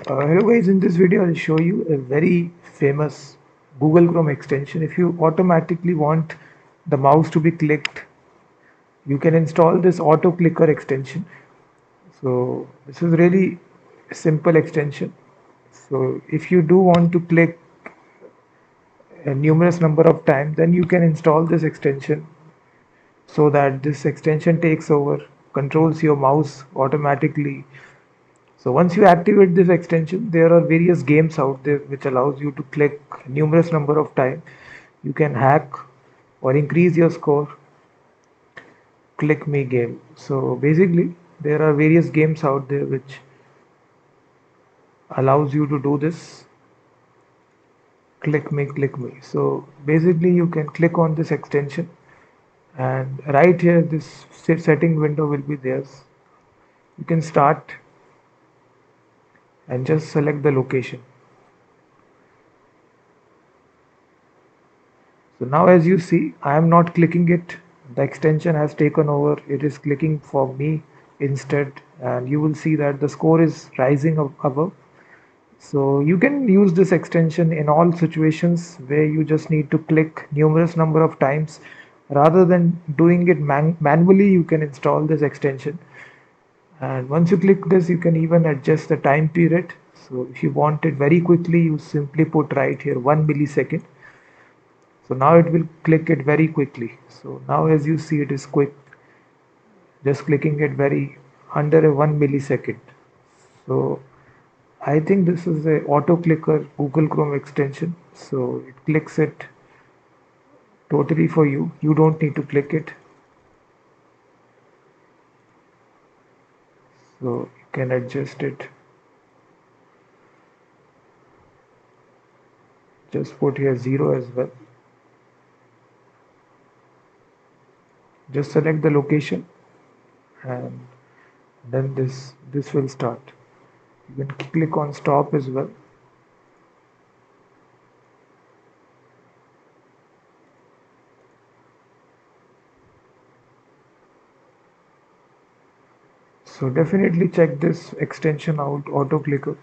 Hello guys, in this video I'll show you a very famous Google Chrome extension. If you automatically want the mouse to be clicked, you can install this auto clicker extension. So this is really a simple extension. So if you do want to click a numerous number of times, then you can install this extension so that this extension takes over, controls your mouse automatically. So once you activate this extension, there are various games out there which allows you to click numerous number of times. You can hack or increase your score. Click me game. So basically, there are various games out there which allows you to do this. Click me, click me. So basically, you can click on this extension, and right here, this setting window will be there. You can start and just select the location. So now as you see, I am not clicking it. The extension has taken over. It is clicking for me instead, and you will see that the score is rising above. So you can use this extension in all situations where you just need to click numerous number of times. Rather than doing it manually, you can install this extension. And once you click this, you can even adjust the time period. So if you want it very quickly, you simply put right here 1 millisecond. So now it will click it very quickly. So now as you see, it is quick, just clicking it very under a 1 millisecond. So I think this is a auto clicker Google Chrome extension. So it clicks it totally for you. You don't need to click it. So you can adjust it. Just put here 0 as well. Just select the location and then this will start. You can click on stop as well. So definitely check this extension out, auto clicker.